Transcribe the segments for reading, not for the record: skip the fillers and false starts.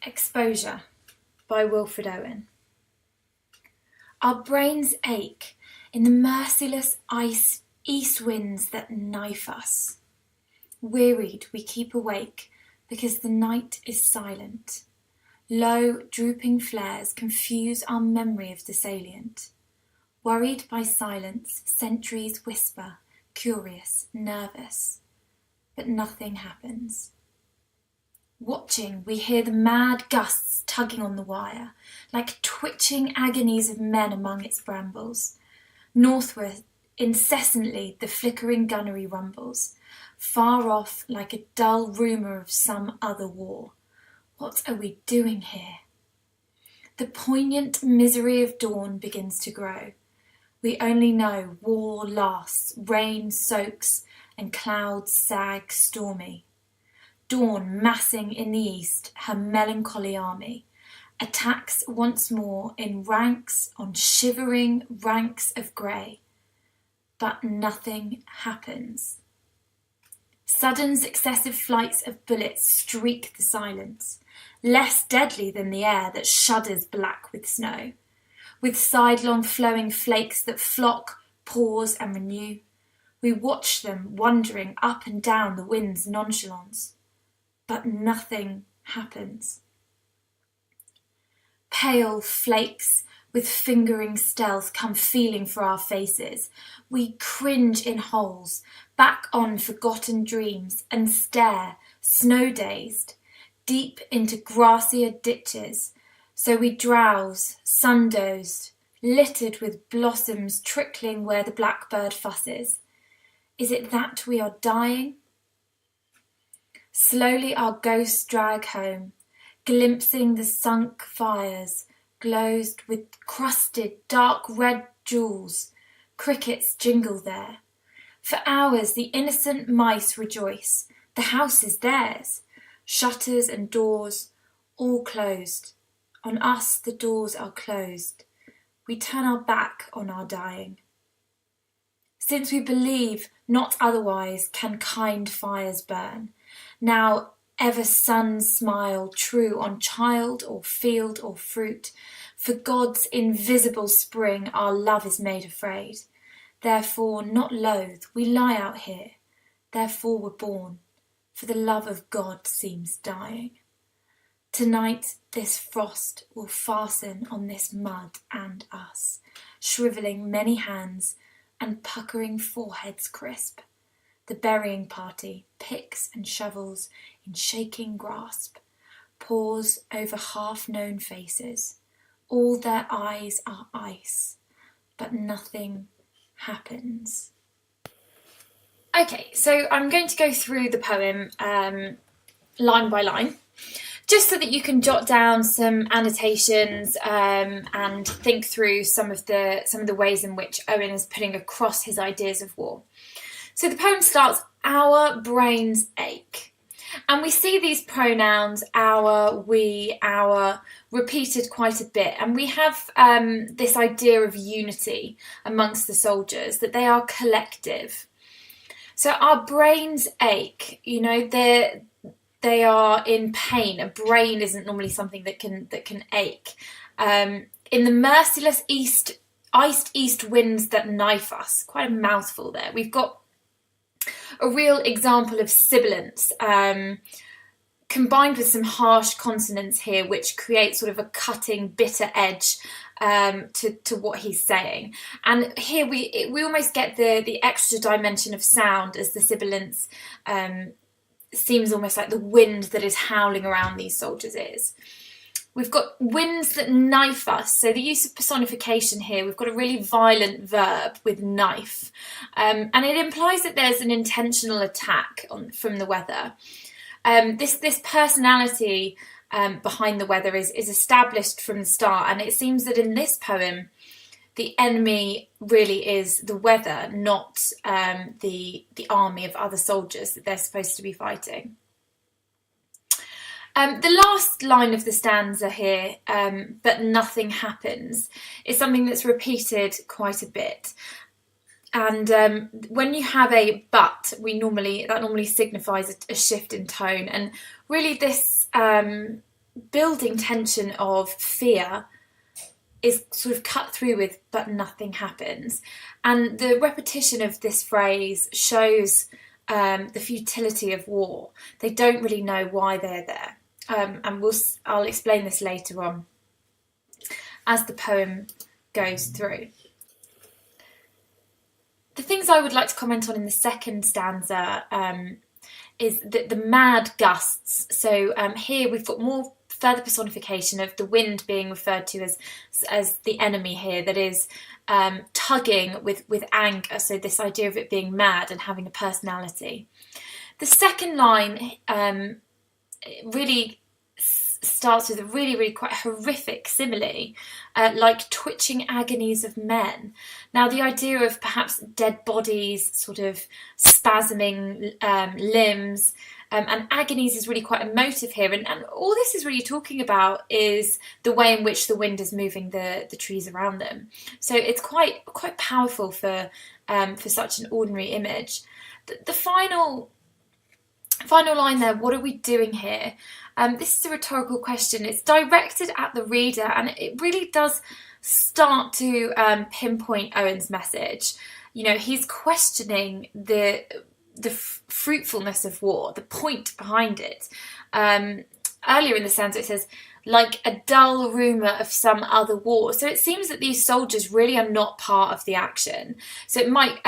Exposure by Wilfred Owen. Our brains ache in the merciless east winds that knife us. Wearied, we keep awake because the night is silent. Low, drooping flares confuse our memory of the salient. Worried by silence, sentries whisper, curious, nervous, but nothing happens. Watching, we hear the mad gusts tugging on the wire, like twitching agonies of men among its brambles. Northward, incessantly, the flickering gunnery rumbles, far off like a dull rumour of some other war. What are we doing here? The poignant misery of dawn begins to grow. We only know war lasts, rain soaks, and clouds sag stormy. Dawn, massing in the east her melancholy army, attacks once more in ranks on shivering ranks of grey. But nothing happens. Sudden successive flights of bullets streak the silence, less deadly than the air that shudders black with snow, with sidelong flowing flakes that flock, pause and renew. We watch them wandering up and down the wind's nonchalance. But nothing happens. Pale flakes with fingering stealth come feeling for our faces. We cringe in holes, back on forgotten dreams, and stare, snow-dazed, deep into grassier ditches. So we drowse, sun-dozed, littered with blossoms trickling where the blackbird fusses. Is it that we are dying? Slowly our ghosts drag home, glimpsing the sunk fires, glozed with crusted dark red jewels. Crickets jingle there. For hours the innocent mice rejoice. The house is theirs. Shutters and doors, all closed. On us the doors are closed. We turn our back on our dying. Since we believe not otherwise can kind fires burn, now ever suns smile true on child or field or fruit. For God's invisible spring our love is made afraid. Therefore, not loath, we lie out here. Therefore we're born, for the love of God seems dying. Tonight this frost will fasten on this mud and us, shrivelling many hands and puckering foreheads crisp. The burying party, picks and shovels in shaking grasp, pause over half-known faces. All their eyes are ice, but nothing happens. Okay, so I'm going to go through the poem line by line, just so that you can jot down some annotations and think through some of the ways in which Owen is putting across his ideas of war. So the poem starts, our brains ache. And we see these pronouns, our, we, our, repeated quite a bit. And we have this idea of unity amongst the soldiers, that they are collective. So our brains ache, you know, they are in pain. A brain isn't normally something that can ache. In the merciless iced east winds that knife us, quite a mouthful there. We've got a real example of sibilance, combined with some harsh consonants here, which create sort of a cutting, bitter edge to what he's saying. And here we almost get the extra dimension of sound, as the sibilance seems almost like the wind that is howling around these soldiers' ears. We've got winds that knife us. So the use of personification here, we've got a really violent verb with knife. And it implies that there's an intentional attack from the weather. This personality behind the weather is established from the start. And it seems that in this poem, the enemy really is the weather, not the army of other soldiers that they're supposed to be fighting. The last line of the stanza here, but nothing happens, is something that's repeated quite a bit. And when you have a but, that normally signifies a shift in tone. And really this building tension of fear is sort of cut through with "but nothing happens." And the repetition of this phrase shows the futility of war. They don't really know why they're there. And I'll explain this later on as the poem goes through. The things I would like to comment on in the second stanza is the mad gusts. So here we've got more further personification of the wind being referred to as the enemy here, that is tugging with anger. So this idea of it being mad and having a personality. The second line really starts with a really quite horrific simile, like twitching agonies of men. Now the idea of perhaps dead bodies, sort of spasming limbs, and agonies is really quite emotive here, and all this is really talking about is the way in which the wind is moving the trees around them. So it's quite powerful for such an ordinary image. The final line there, what are we doing here? This is a rhetorical question. It's directed at the reader, and it really does start to pinpoint Owen's message. You know, he's questioning the fruitfulness of war, the point behind it. Earlier in the stanza it says, like a dull rumour of some other war. So it seems that these soldiers really are not part of the action. So it might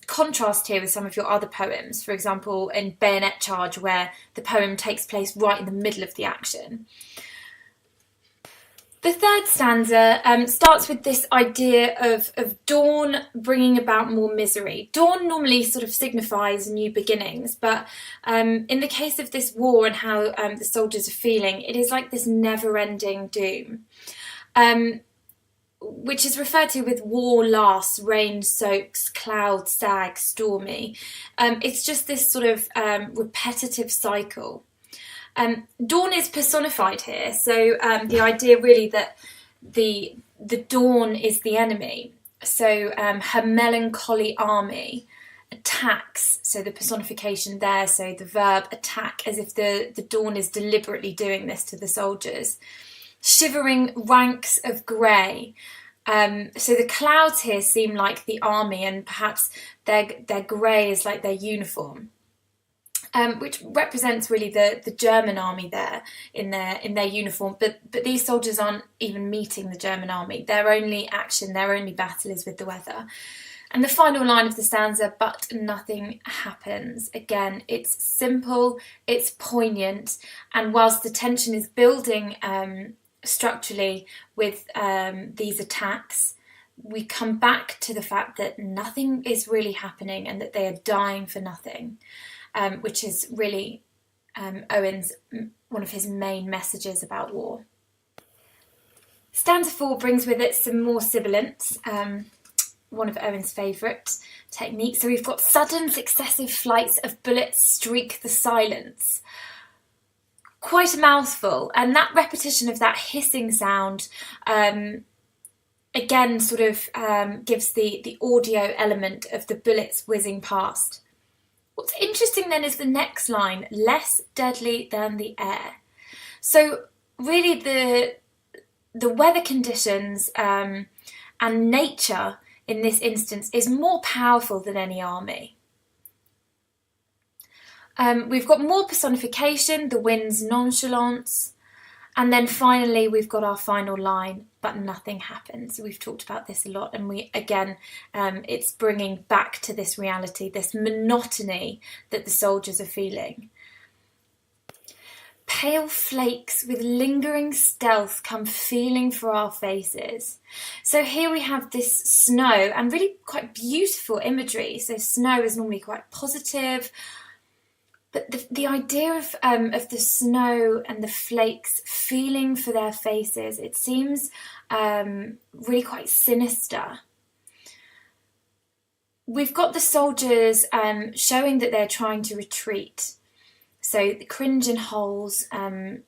contrast here with some of your other poems, for example in Bayonet Charge, where the poem takes place right in the middle of the action. The third stanza starts with this idea of dawn bringing about more misery. Dawn normally sort of signifies new beginnings, but in the case of this war and how the soldiers are feeling, it is like this never-ending doom, which is referred to with war lasts, rain soaks, clouds sag, stormy. It's just this sort of repetitive cycle. Dawn is personified here, so the idea really that the dawn is the enemy. So her melancholy army attacks, so the personification there, so the verb attack, as if the dawn is deliberately doing this to the soldiers. Shivering ranks of grey. So the clouds here seem like the army, and perhaps their grey is like their uniform. Which represents really the German army there in their uniform, but these soldiers aren't even meeting the German army. Their only action, their only battle is with the weather. And the final line of the stanza, but nothing happens. Again, it's simple, it's poignant, and whilst the tension is building structurally with these attacks, we come back to the fact that nothing is really happening and that they are dying for nothing. Which is really Owen's, one of his main messages about war. Stanza 4 brings with it some more sibilants, one of Owen's favourite techniques. So we've got sudden successive flights of bullets streak the silence. Quite a mouthful, and that repetition of that hissing sound again sort of gives the audio element of the bullets whizzing past. What's interesting then is the next line, less deadly than the air. So really the weather conditions and nature in this instance is more powerful than any army. We've got more personification, the wind's nonchalance, and then finally we've got our final line, but nothing happens. We've talked about this a lot, and it's bringing back to this reality, this monotony that the soldiers are feeling. Pale flakes with lingering stealth come feeling for our faces. So here we have this snow and really quite beautiful imagery. So snow is normally quite positive, but the idea of the snow and the flakes feeling for their faces, it seems really quite sinister. We've got the soldiers showing that they're trying to retreat. So the cringe in holes, and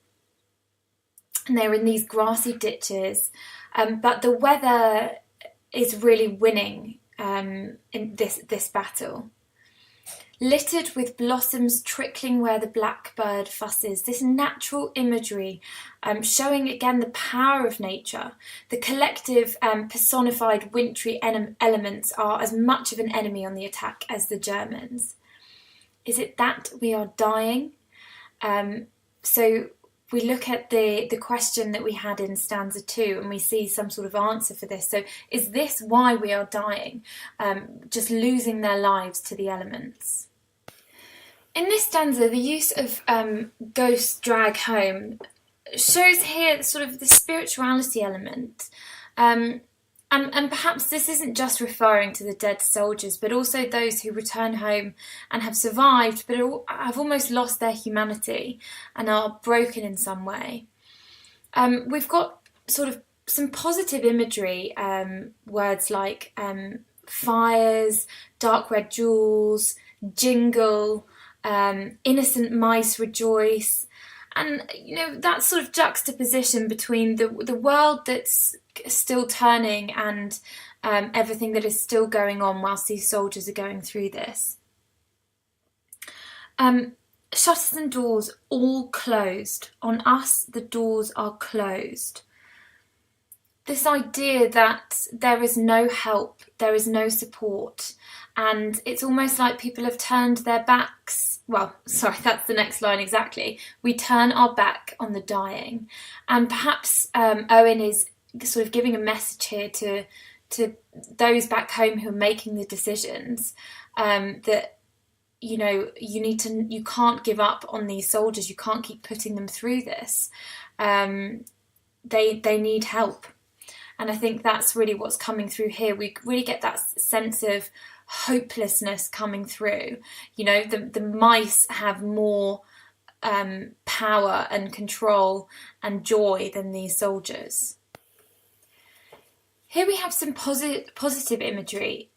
they're in these grassy ditches, but the weather is really winning in this battle. littered with blossoms trickling where the blackbird fusses. This natural imagery showing again the power of nature. The collective personified wintry elements are as much of an enemy on the attack as the Germans. Is it that we are dying? So we look at the question that we had in stanza 2 and we see some sort of answer for this. So is this why we are dying? Just losing their lives to the elements. In this stanza, the use of ghosts drag home shows here sort of the spirituality element. And perhaps this isn't just referring to the dead soldiers, but also those who return home and have survived, but have almost lost their humanity and are broken in some way. We've got sort of some positive imagery, words like fires, dark red jewels, jingle, innocent mice rejoice. And, you know, that sort of juxtaposition between the world that's still turning and everything that is still going on whilst these soldiers are going through this. Shutters and doors all closed. On us, the doors are closed. This idea that there is no help, there is no support, and it's almost like people have turned their backs. Well, sorry, that's the next line exactly. We turn our back on the dying. And perhaps Owen is sort of giving a message here to those back home who are making the decisions, that, you know, you can't give up on these soldiers. You can't keep putting them through this. They need help. And I think that's really what's coming through here. We really get that sense of hopelessness coming through. You know, the mice have more power and control and joy than these soldiers. Here we have some positive imagery,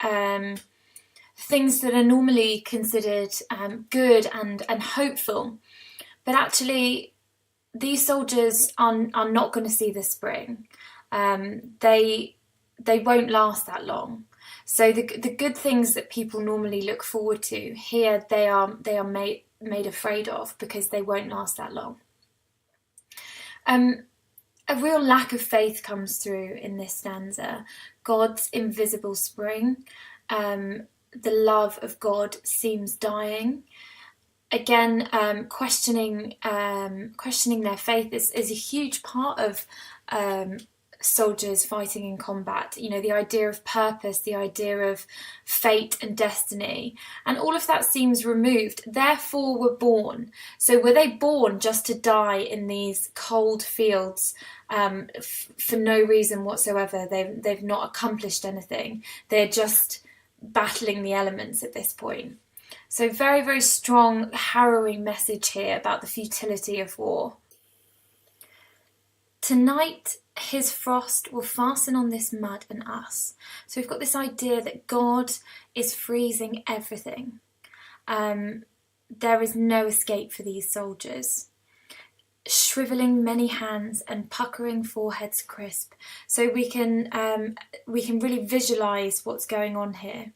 things that are normally considered good and hopeful, but actually these soldiers are not going to see the spring. They won't last that long. So the good things that people normally look forward to, here they are made afraid of because they won't last that long. A real lack of faith comes through in this stanza. God's invisible spring. The love of God seems dying. Again, questioning their faith is a huge part of soldiers fighting in combat. You know, the idea of purpose, the idea of fate and destiny, and all of that seems removed. Therefore were born. So were they born just to die in these cold fields for no reason whatsoever? They've not accomplished anything. They're just battling the elements at this point. So very, very strong, harrowing message here about the futility of war. Tonight, his frost will fasten on this mud and us. So we've got this idea that God is freezing everything. There is no escape for these soldiers. Shrivelling many hands and puckering foreheads crisp. So we can really visualise what's going on here.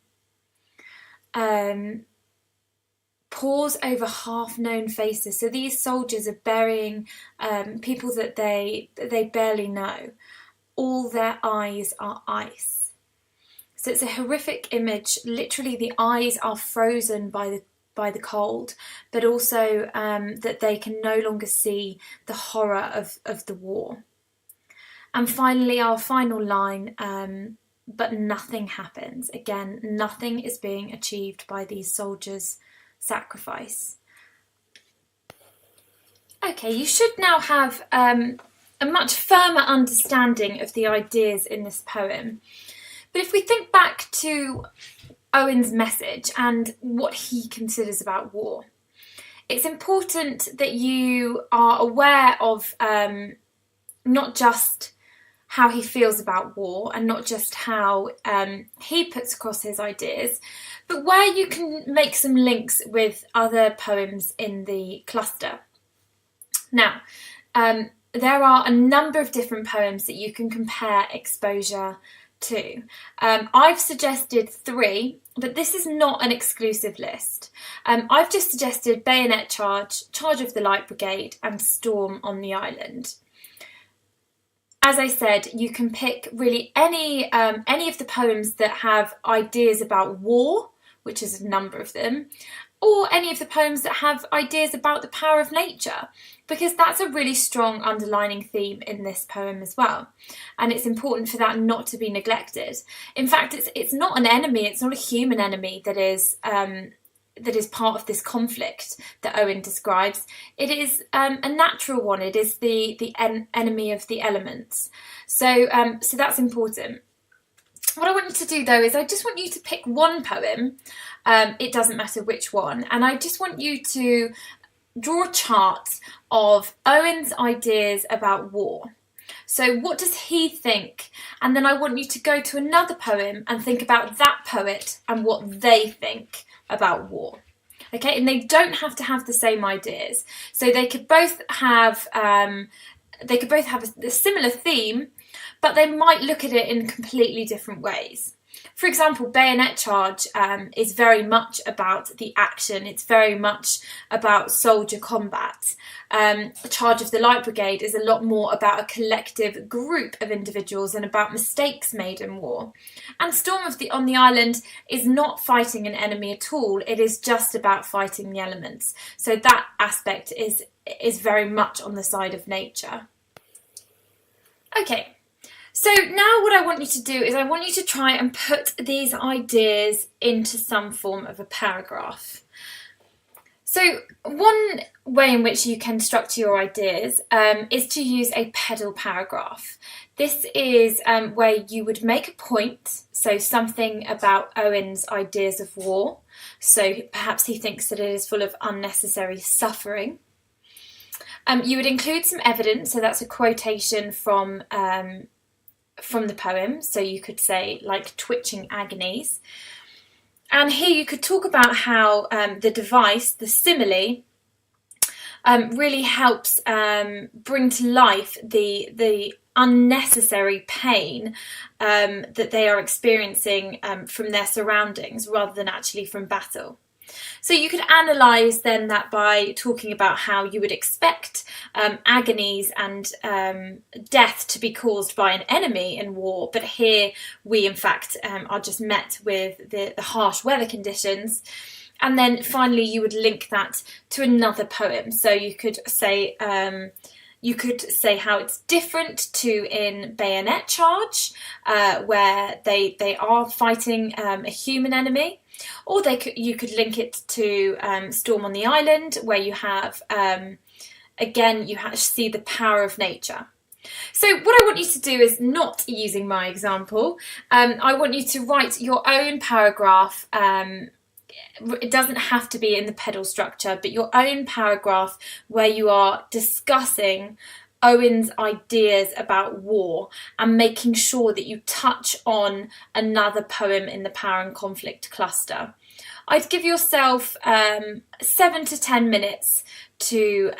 Pause over half-known faces. So these soldiers are burying people that they barely know. All their eyes are ice. So it's a horrific image. Literally, the eyes are frozen by the cold, but also that they can no longer see the horror of the war. And finally, our final line, but nothing happens. Again, nothing is being achieved by these soldiers' sacrifice. Okay, you should now have a much firmer understanding of the ideas in this poem. But if we think back to Owen's message and what he considers about war, it's important that you are aware of not just how he feels about war and not just how he puts across his ideas, but where you can make some links with other poems in the cluster. Now, there are a number of different poems that you can compare exposure to. I've suggested 3 but this is not an exclusive list. I've just suggested Bayonet Charge, Charge of the Light Brigade and Storm on the Island. As I said, you can pick really any of the poems that have ideas about war, which is a number of them, or any of the poems that have ideas about the power of nature, because that's a really strong underlining theme in this poem as well. And it's important for that not to be neglected. In fact, it's not an enemy, it's not a human enemy that is part of this conflict that Owen describes. It is a natural one. It is the enemy of the elements. So that's important. What I want you to do though is I just want you to pick one poem. It doesn't matter which one, and I just want you to draw a chart of Owen's ideas about war. So what does he think? And then I want you to go to another poem and think about that poet and what they think about war. Okay, and they don't have to have the same ideas. So they could both have a similar theme, but they might look at it in completely different ways. For example, Bayonet Charge is very much about the action. It's very much about soldier combat. Charge of the Light Brigade is a lot more about a collective group of individuals and about mistakes made in war. And Storm on the Island is not fighting an enemy at all. It is just about fighting the elements. So that aspect is very much on the side of nature. Okay. So now what I want you to do is I want you to try and put these ideas into some form of a paragraph. So one way in which you can structure your ideas is to use a pedal paragraph. This is where you would make a point, so something about Owen's ideas of war. So perhaps he thinks that it is full of unnecessary suffering. You would include some evidence, so that's a quotation from the poem, so you could say like twitching agonies. And here you could talk about how the device, the simile, really helps bring to life the unnecessary pain that they are experiencing from their surroundings rather than actually from battle. So you could analyse then that by talking about how you would expect agonies and death to be caused by an enemy in war, but here we in fact are just met with the harsh weather conditions. And then finally you would link that to another poem. So you could say how it's different to in Bayonet Charge, where they are fighting a human enemy. Or you could link it to Storm on the Island, where you have, again, you see the power of nature. So what I want you to do is not using my example. I want you to write your own paragraph. It doesn't have to be in the pedal structure, but your own paragraph where you are discussing Owen's ideas about war and making sure that you touch on another poem in the power and conflict cluster. I'd give yourself 7 to 10 minutes to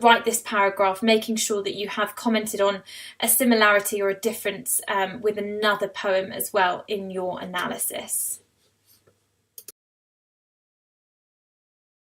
write this paragraph, making sure that you have commented on a similarity or a difference with another poem as well in your analysis.